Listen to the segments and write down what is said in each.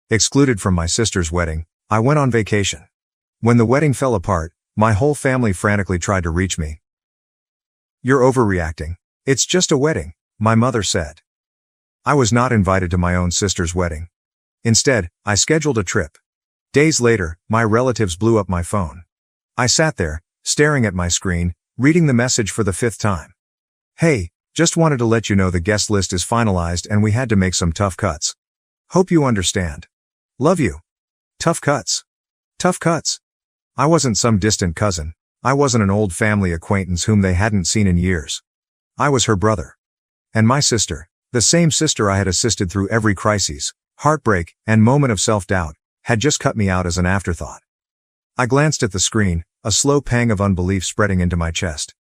Excluded from my sister's wedding, I went on vacation. When the wedding fell apart, my whole family frantically tried to reach me. "You're overreacting. It's just a wedding," my mother said. I was not invited to my own sister's wedding. Instead, I scheduled a trip. Days later, my relatives blew up my phone. I sat there, staring at my screen, reading the message for the 5th time. "Hey, just wanted to let you know the guest list is finalized and we had to make some tough cuts. Hope you understand. Love you." Tough cuts. Tough cuts. I wasn't some distant cousin. I wasn't an old family acquaintance whom they hadn't seen in years. I was her brother. And my sister, the same sister I had assisted through every crisis, heartbreak, and moment of self-doubt, had just cut me out as an afterthought. I glanced at the screen, a slow pang of unbelief spreading into my chest.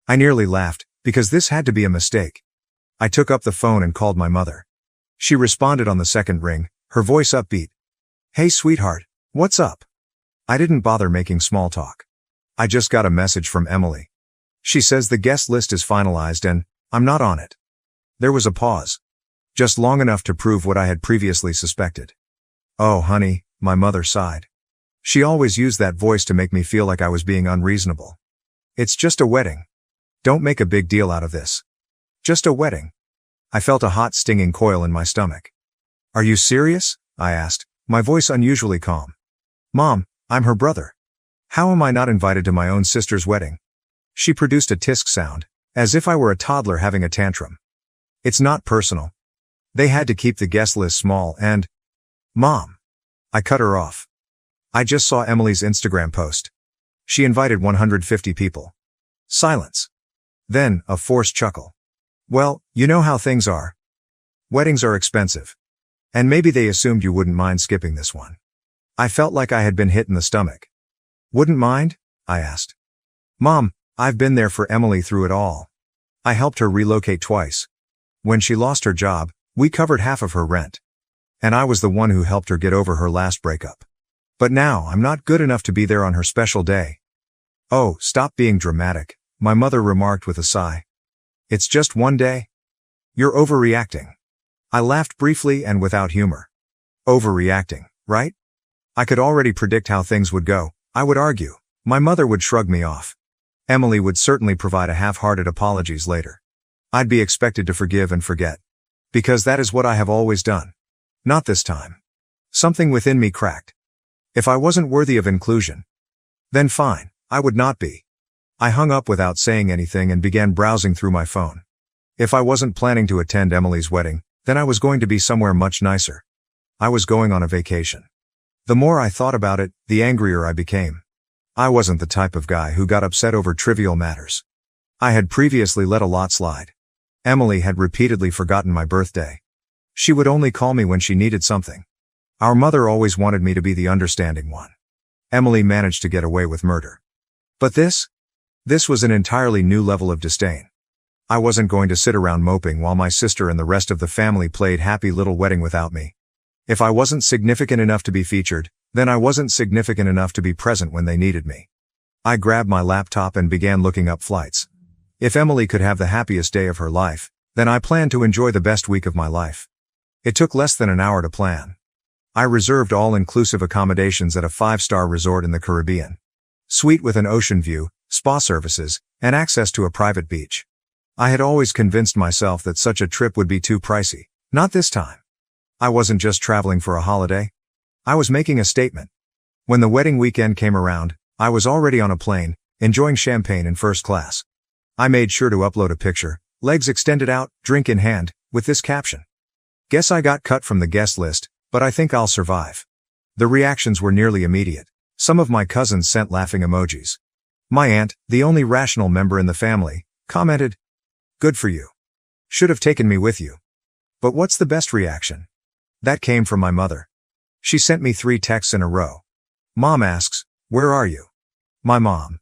I nearly laughed, because this had to be a mistake. I took up the phone and called my mother. She responded on the second ring, her voice upbeat. "Hey sweetheart, what's up?" I didn't bother making small talk. "I just got a message from Emily. She says the guest list is finalized and I'm not on it." There was a pause. Just long enough to prove what I had previously suspected. "Oh honey," my mother sighed. She always used that voice to make me feel like I was being unreasonable. "It's just a wedding. Don't make a big deal out of this. Just a wedding." I felt a hot stinging coil in my stomach. "Are you serious?" I asked, my voice unusually calm. "Mom, I'm her brother. How am I not invited to my own sister's wedding?" She produced a tisk sound, as if I were a toddler having a tantrum. "It's not personal. They had to keep the guest list small and—" "Mom." I cut her off. "I just saw Emily's Instagram post. She invited 150 people." Silence. Then, a forced chuckle. "Well, you know how things are. Weddings are expensive. And maybe they assumed you wouldn't mind skipping this one." I felt like I had been hit in the stomach. "Wouldn't mind?" I asked. "Mom, I've been there for Emily through it all. I helped her relocate twice. When she lost her job, we covered half of her rent. And I was the one who helped her get over her last breakup. But now I'm not good enough to be there on her special day." "Oh, stop being dramatic," my mother remarked with a sigh. "It's just one day. You're overreacting." I laughed briefly and without humor. Overreacting, right? I could already predict how things would go. I would argue. My mother would shrug me off. Emily would certainly provide a half-hearted apologies later. I'd be expected to forgive and forget. Because that is what I have always done. Not this time. Something within me cracked. If I wasn't worthy of inclusion, then fine, I would not be. I hung up without saying anything and began browsing through my phone. If I wasn't planning to attend Emily's wedding, then I was going to be somewhere much nicer. I was going on a vacation. The more I thought about it, the angrier I became. I wasn't the type of guy who got upset over trivial matters. I had previously let a lot slide. Emily had repeatedly forgotten my birthday. She would only call me when she needed something. Our mother always wanted me to be the understanding one. Emily managed to get away with murder. But this was an entirely new level of disdain. I wasn't going to sit around moping while my sister and the rest of the family played happy little wedding without me. If I wasn't significant enough to be featured, then I wasn't significant enough to be present when they needed me. I grabbed my laptop and began looking up flights. If Emily could have the happiest day of her life, then I planned to enjoy the best week of my life. It took less than an hour to plan. I reserved all-inclusive accommodations at a 5-star resort in the Caribbean. Suite with an ocean view, spa services, and access to a private beach. I had always convinced myself that such a trip would be too pricey. Not this time. I wasn't just traveling for a holiday. I was making a statement. When the wedding weekend came around, I was already on a plane, enjoying champagne in first class. I made sure to upload a picture, legs extended out, drink in hand, with this caption. "Guess I got cut from the guest list, but I think I'll survive." The reactions were nearly immediate. Some of my cousins sent laughing emojis. My aunt, the only rational member in the family, commented, "Good for you. Should have taken me with you." But what's the best reaction? That came from my mother. She sent me 3 texts in a row. Mom asks, "Where are you?" My mom.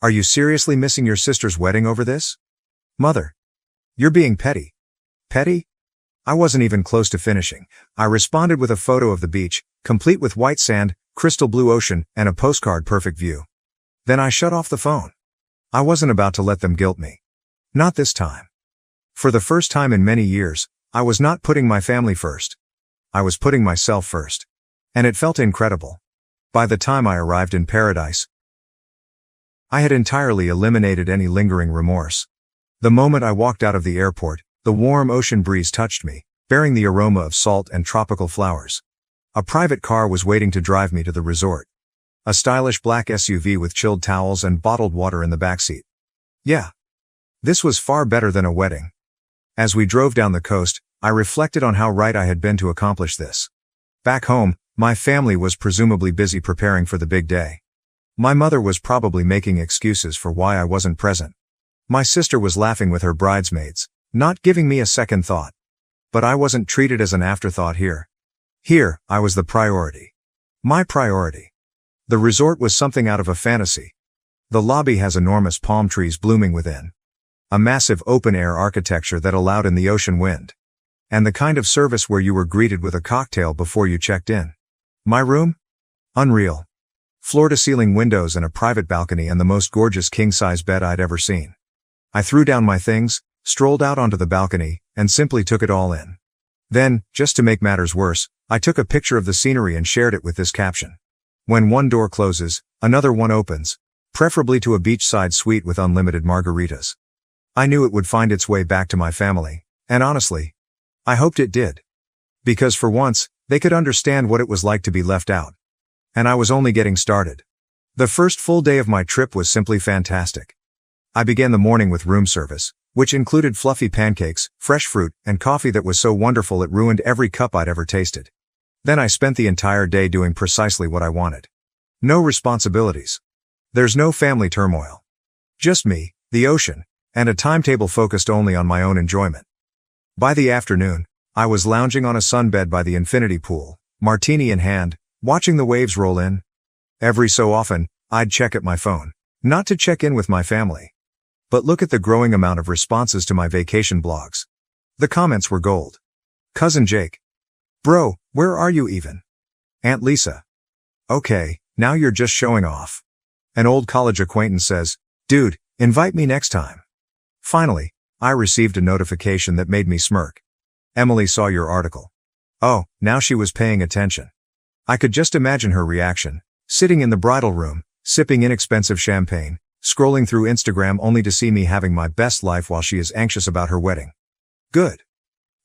"Are you seriously missing your sister's wedding over this?" Mother. "You're being petty." Petty? I wasn't even close to finishing. I responded with a photo of the beach, complete with white sand, crystal blue ocean, and a postcard perfect view. Then I shut off the phone. I wasn't about to let them guilt me. Not this time. For the first time in many years, I was not putting my family first. I was putting myself first. And it felt incredible. By the time I arrived in paradise, I had entirely eliminated any lingering remorse. The moment I walked out of the airport, the warm ocean breeze touched me, bearing the aroma of salt and tropical flowers. A private car was waiting to drive me to the resort. A stylish black SUV with chilled towels and bottled water in the backseat. Yeah. This was far better than a wedding. As we drove down the coast, I reflected on how right I had been to accomplish this. Back home, my family was presumably busy preparing for the big day. My mother was probably making excuses for why I wasn't present. My sister was laughing with her bridesmaids, not giving me a second thought. But I wasn't treated as an afterthought here. Here, I was the priority. My priority. The resort was something out of a fantasy. The lobby has enormous palm trees blooming within. A massive open-air architecture that allowed in the ocean wind. And the kind of service where you were greeted with a cocktail before you checked in. My room? Unreal. Floor-to-ceiling windows and a private balcony and the most gorgeous king-size bed I'd ever seen. I threw down my things, strolled out onto the balcony, and simply took it all in. Then, just to make matters worse, I took a picture of the scenery and shared it with this caption. When one door closes, another one opens, preferably to a beachside suite with unlimited margaritas. I knew it would find its way back to my family, and honestly, I hoped it did. Because for once, they could understand what it was like to be left out. And I was only getting started. The first full day of my trip was simply fantastic. I began the morning with room service, which included fluffy pancakes, fresh fruit, and coffee that was so wonderful it ruined every cup I'd ever tasted. Then I spent the entire day doing precisely what I wanted. No responsibilities. There's no family turmoil. Just me, the ocean, and a timetable focused only on my own enjoyment. By the afternoon, I was lounging on a sunbed by the infinity pool, martini in hand, watching the waves roll in. Every so often, I'd check at my phone, not to check in with my family. But look at the growing amount of responses to my vacation blogs. The comments were gold. Cousin Jake. Bro, where are you even? Aunt Lisa. Okay, now you're just showing off. An old college acquaintance says, dude, invite me next time. Finally, I received a notification that made me smirk. Emily saw your article. Oh, now she was paying attention. I could just imagine her reaction, sitting in the bridal room, sipping inexpensive champagne, scrolling through Instagram only to see me having my best life while she is anxious about her wedding. Good.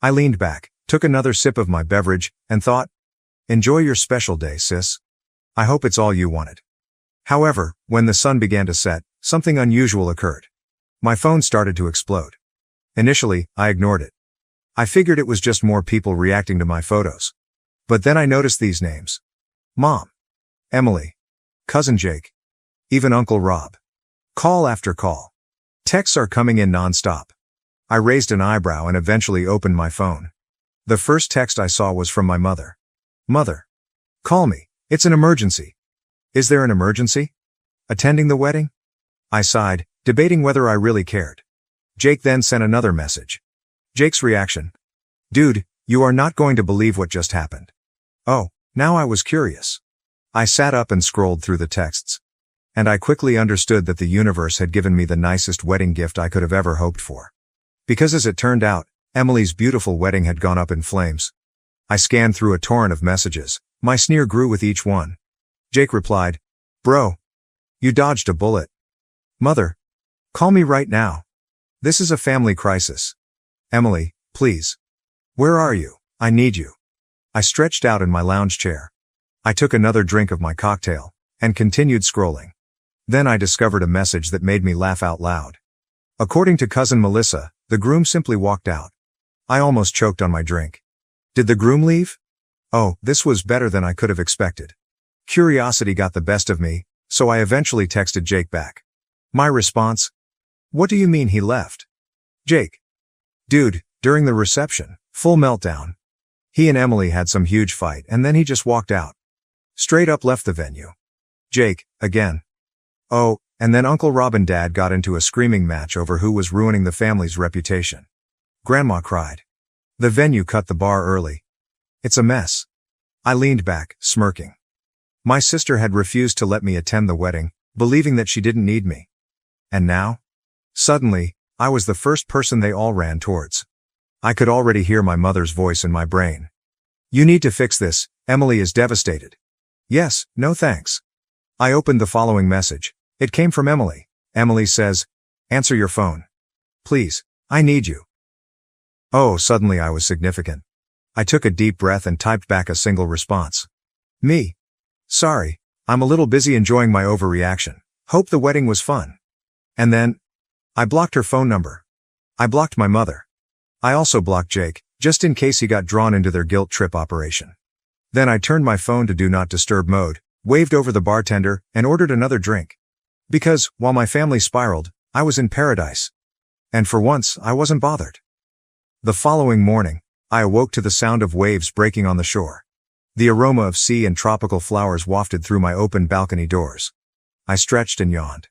I leaned back, took another sip of my beverage, and thought, enjoy your special day, sis. I hope it's all you wanted. However, when the sun began to set, something unusual occurred. My phone started to explode. Initially, I ignored it. I figured it was just more people reacting to my photos. But then I noticed these names. Mom. Emily. Cousin Jake. Even Uncle Rob. Call after call. Texts are coming in non-stop. I raised an eyebrow and eventually opened my phone. The first text I saw was from my mother. Mother. Call me. It's an emergency. Is there an emergency? Attending the wedding? I sighed, debating whether I really cared. Jake then sent another message. Jake's reaction. Dude, you are not going to believe what just happened. Oh, now I was curious. I sat up and scrolled through the texts. And I quickly understood that the universe had given me the nicest wedding gift I could have ever hoped for. Because as it turned out, Emily's beautiful wedding had gone up in flames. I scanned through a torrent of messages. My sneer grew with each one. Jake replied, Bro. You dodged a bullet. Mother. Call me right now. This is a family crisis. Emily, please. Where are you? I need you. I stretched out in my lounge chair. I took another drink of my cocktail, and continued scrolling. Then I discovered a message that made me laugh out loud. According to cousin Melissa, the groom simply walked out. I almost choked on my drink. Did the groom leave? Oh, this was better than I could have expected. Curiosity got the best of me, so I eventually texted Jake back. My response? What do you mean he left? Jake. Dude, during the reception, full meltdown. He and Emily had some huge fight and then he just walked out. Straight up left the venue. Jake, again. Oh, and then Uncle Rob and Dad got into a screaming match over who was ruining the family's reputation. Grandma cried. The venue cut the bar early. It's a mess. I leaned back, smirking. My sister had refused to let me attend the wedding, believing that she didn't need me. And now? Suddenly, I was the first person they all ran towards. I could already hear my mother's voice in my brain. You need to fix this, Emily is devastated. Yes, no thanks. I opened the following message. It came from Emily. Emily says, answer your phone. Please, I need you. Oh, suddenly I was significant. I took a deep breath and typed back a single response. Me. Sorry, I'm a little busy enjoying my overreaction. Hope the wedding was fun. And then, I blocked her phone number. I blocked my mother. I also blocked Jake, just in case he got drawn into their guilt trip operation. Then I turned my phone to do not disturb mode, waved over the bartender, and ordered another drink. Because, while my family spiraled, I was in paradise. And for once, I wasn't bothered. The following morning, I awoke to the sound of waves breaking on the shore. The aroma of sea and tropical flowers wafted through my open balcony doors. I stretched and yawned.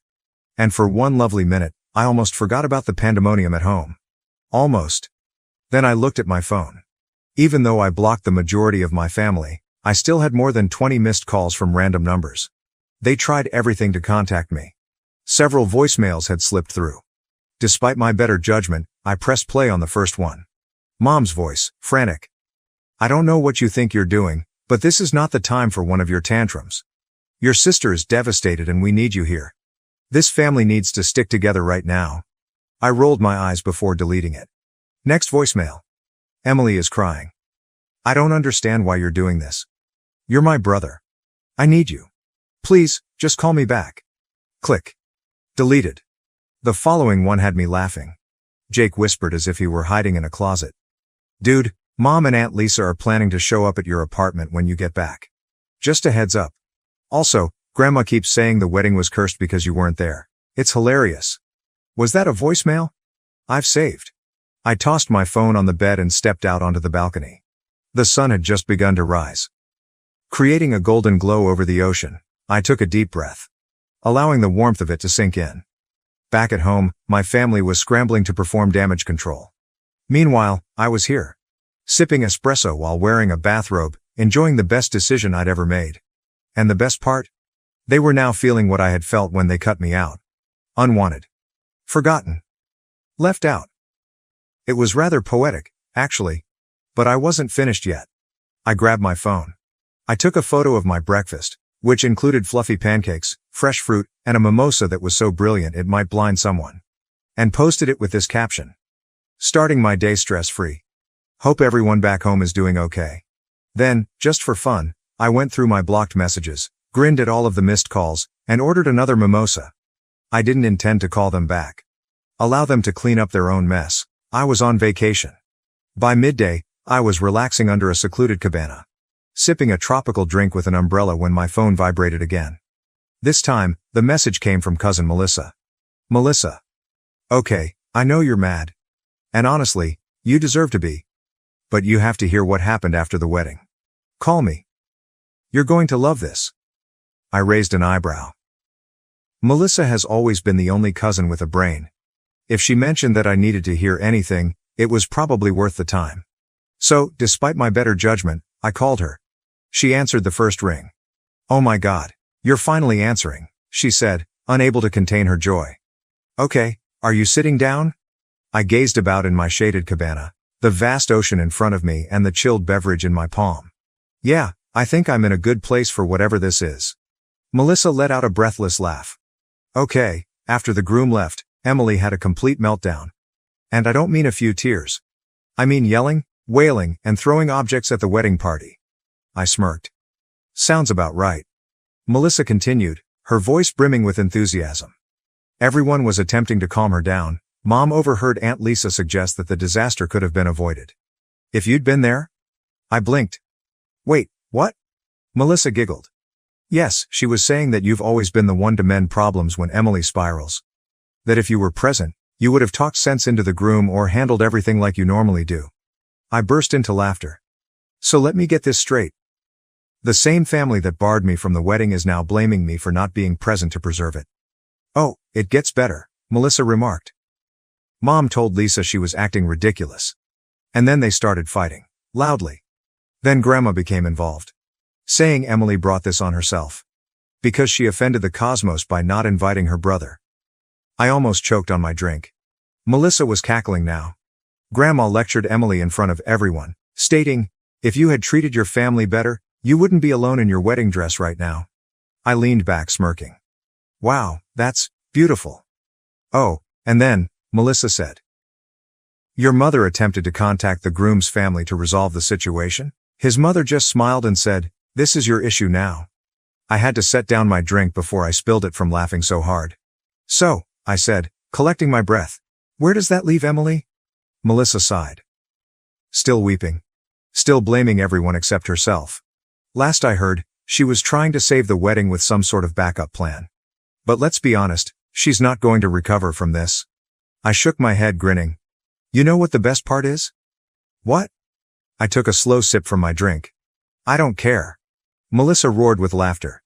And for one lovely minute, I almost forgot about the pandemonium at home. Almost. Then I looked at my phone. Even though I blocked the majority of my family, I still had more than 20 missed calls from random numbers. They tried everything to contact me. Several voicemails had slipped through. Despite my better judgment, I pressed play on the first one. Mom's voice, frantic. I don't know what you think you're doing, but this is not the time for one of your tantrums. Your sister is devastated and we need you here. This family needs to stick together right now. I rolled my eyes before deleting it. Next voicemail. Emily is crying. I don't understand why you're doing this. You're my brother. I need you. Please, just call me back. Click. Deleted. The following one had me laughing. Jake whispered as if he were hiding in a closet. Dude, Mom and Aunt Lisa are planning to show up at your apartment when you get back. Just a heads up. Also, Grandma keeps saying the wedding was cursed because you weren't there. It's hilarious. Was that a voicemail? I've saved. I tossed my phone on the bed and stepped out onto the balcony. The sun had just begun to rise. Creating a golden glow over the ocean, I took a deep breath, allowing the warmth of it to sink in. Back at home, my family was scrambling to perform damage control. Meanwhile, I was here, sipping espresso while wearing a bathrobe, enjoying the best decision I'd ever made. And the best part? They were now feeling what I had felt when they cut me out. Unwanted. Forgotten. Left out. It was rather poetic, actually. But I wasn't finished yet. I grabbed my phone. I took a photo of my breakfast, which included fluffy pancakes, fresh fruit, and a mimosa that was so brilliant it might blind someone. And posted it with this caption. Starting my day stress-free. Hope everyone back home is doing okay. Then, just for fun, I went through my blocked messages, grinned at all of the missed calls, and ordered another mimosa. I didn't intend to call them back. Allow them to clean up their own mess. I was on vacation. By midday, I was relaxing under a secluded cabana, sipping a tropical drink with an umbrella when my phone vibrated again. This time, the message came from cousin Melissa. Melissa. Okay, I know you're mad. And honestly, you deserve to be. But you have to hear what happened after the wedding. Call me. You're going to love this. I raised an eyebrow. Melissa has always been the only cousin with a brain. If she mentioned that I needed to hear anything, it was probably worth the time. So, despite my better judgment, I called her. She answered the first ring. Oh my God, you're finally answering, she said, unable to contain her joy. Okay, are you sitting down? I gazed about in my shaded cabana, the vast ocean in front of me and the chilled beverage in my palm. Yeah, I think I'm in a good place for whatever this is. Melissa let out a breathless laugh. Okay, after the groom left, Emily had a complete meltdown. And I don't mean a few tears. I mean yelling, wailing, and throwing objects at the wedding party. I smirked. Sounds about right. Melissa continued, her voice brimming with enthusiasm. Everyone was attempting to calm her down. Mom overheard Aunt Lisa suggest that the disaster could have been avoided. If you'd been there? I blinked. Wait, what? Melissa giggled. Yes, she was saying that you've always been the one to mend problems when Emily spirals. That if you were present, you would have talked sense into the groom or handled everything like you normally do. I burst into laughter. So let me get this straight. The same family that barred me from the wedding is now blaming me for not being present to preserve it. Oh, it gets better, Melissa remarked. Mom told Lisa she was acting ridiculous. And then they started fighting, loudly. Then Grandma became involved, saying Emily brought this on herself, because she offended the cosmos by not inviting her brother. I almost choked on my drink. Melissa was cackling now. Grandma lectured Emily in front of everyone, stating, If you had treated your family better, you wouldn't be alone in your wedding dress right now. I leaned back smirking. Wow, that's beautiful. Oh, and then, Melissa said. Your mother attempted to contact the groom's family to resolve the situation? His mother just smiled and said, this is your issue now. I had to set down my drink before I spilled it from laughing so hard. So, I said, collecting my breath. Where does that leave Emily? Melissa sighed. Still weeping. Still blaming everyone except herself. Last I heard, she was trying to save the wedding with some sort of backup plan. But let's be honest, she's not going to recover from this. I shook my head grinning. You know what the best part is? What? I took a slow sip from my drink. I don't care. Melissa roared with laughter.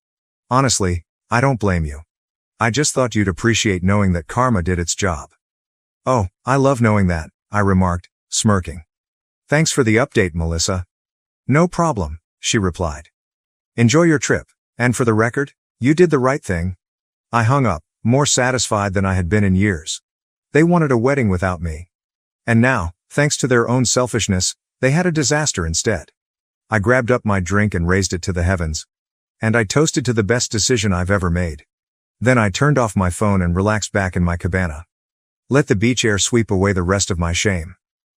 Honestly, I don't blame you. I just thought you'd appreciate knowing that karma did its job. Oh, I love knowing that, I remarked, smirking. Thanks for the update, Melissa. No problem, she replied. Enjoy your trip, and for the record, you did the right thing. I hung up, more satisfied than I had been in years. They wanted a wedding without me. And now, thanks to their own selfishness, they had a disaster instead. I grabbed up my drink and raised it to the heavens. And I toasted to the best decision I've ever made. Then I turned off my phone and relaxed back in my cabana. Let the beach air sweep away the rest of my shame.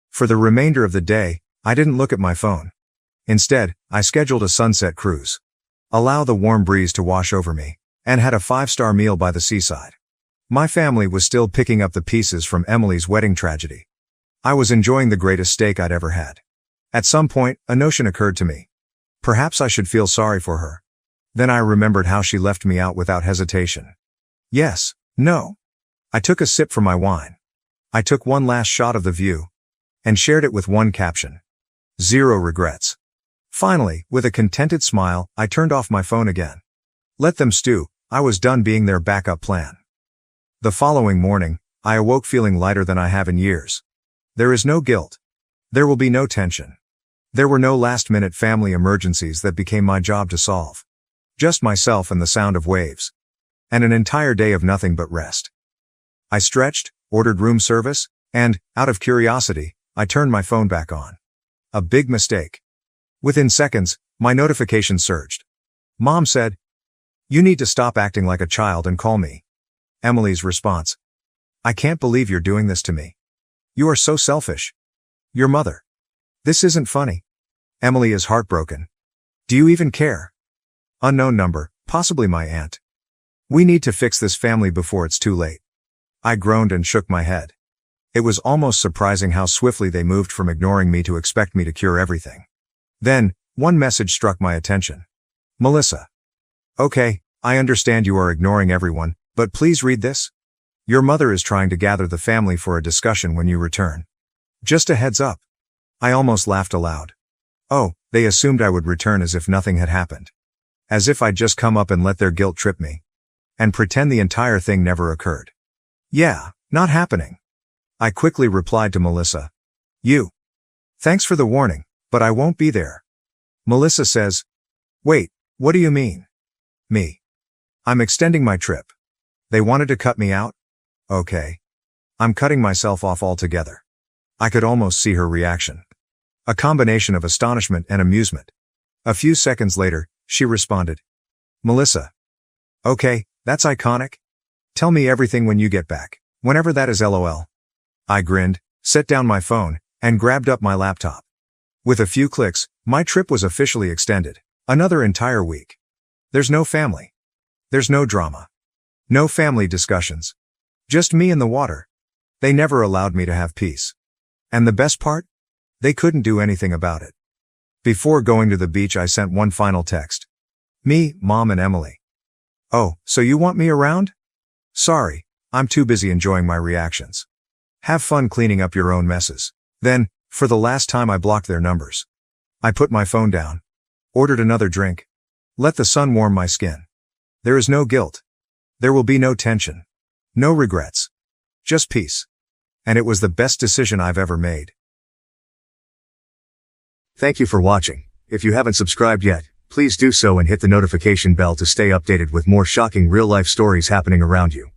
For the remainder of the day, I didn't look at my phone. Instead, I scheduled a sunset cruise. Allow the warm breeze to wash over me, and had a 5-star meal by the seaside. My family was still picking up the pieces from Emily's wedding tragedy. I was enjoying the greatest steak I'd ever had. At some point, a notion occurred to me. Perhaps I should feel sorry for her. Then I remembered how she left me out without hesitation. Yes, no. I took a sip from my wine. I took one last shot of the view. And shared it with one caption. 0 regrets. Finally, with a contented smile, I turned off my phone again. Let them stew, I was done being their backup plan. The following morning, I awoke feeling lighter than I have in years. There is no guilt. There will be no tension. There were no last-minute family emergencies that became my job to solve. Just myself and the sound of waves. And an entire day of nothing but rest. I stretched, ordered room service, and, out of curiosity, I turned my phone back on. A big mistake. Within seconds, my notification surged. Mom said, "You need to stop acting like a child and call me." Emily's response. "I can't believe you're doing this to me. You are so selfish. Your mother. This isn't funny." Emily is heartbroken. "Do you even care?" Unknown number, possibly my aunt. "We need to fix this family before it's too late." I groaned and shook my head. It was almost surprising how swiftly they moved from ignoring me to expect me to cure everything. Then, one message struck my attention. "Melissa. Okay, I understand you are ignoring everyone, but please read this. Your mother is trying to gather the family for a discussion when you return. Just a heads up." I almost laughed aloud. Oh, they assumed I would return as if nothing had happened. As if I'd just come up and let their guilt trip me. And pretend the entire thing never occurred. Yeah, not happening. I quickly replied to Melissa. Thanks for the warning, but I won't be there. Melissa says, "Wait, what do you mean?" Me. "I'm extending my trip. They wanted to cut me out? Okay. I'm cutting myself off altogether." I could almost see her reaction. A combination of astonishment and amusement. A few seconds later, she responded. "Melissa. Okay, that's iconic. Tell me everything when you get back, whenever that is, LOL. I grinned, set down my phone, and grabbed up my laptop. With a few clicks, my trip was officially extended. Another entire week. There's no family. There's no drama. No family discussions. Just me and the water. They never allowed me to have peace. And the best part? They couldn't do anything about it. Before going to the beach, I sent one final text. Me, Mom, and Emily. "Oh, so you want me around? Sorry, I'm too busy enjoying my reactions. Have fun cleaning up your own messes." Then, for the last time, I blocked their numbers. I put my phone down. Ordered another drink. Let the sun warm my skin. There is no guilt. There will be no tension. No regrets. Just peace. And it was the best decision I've ever made. Thank you for watching. If you haven't subscribed yet, please do so and hit the notification bell to stay updated with more shocking real-life stories happening around you.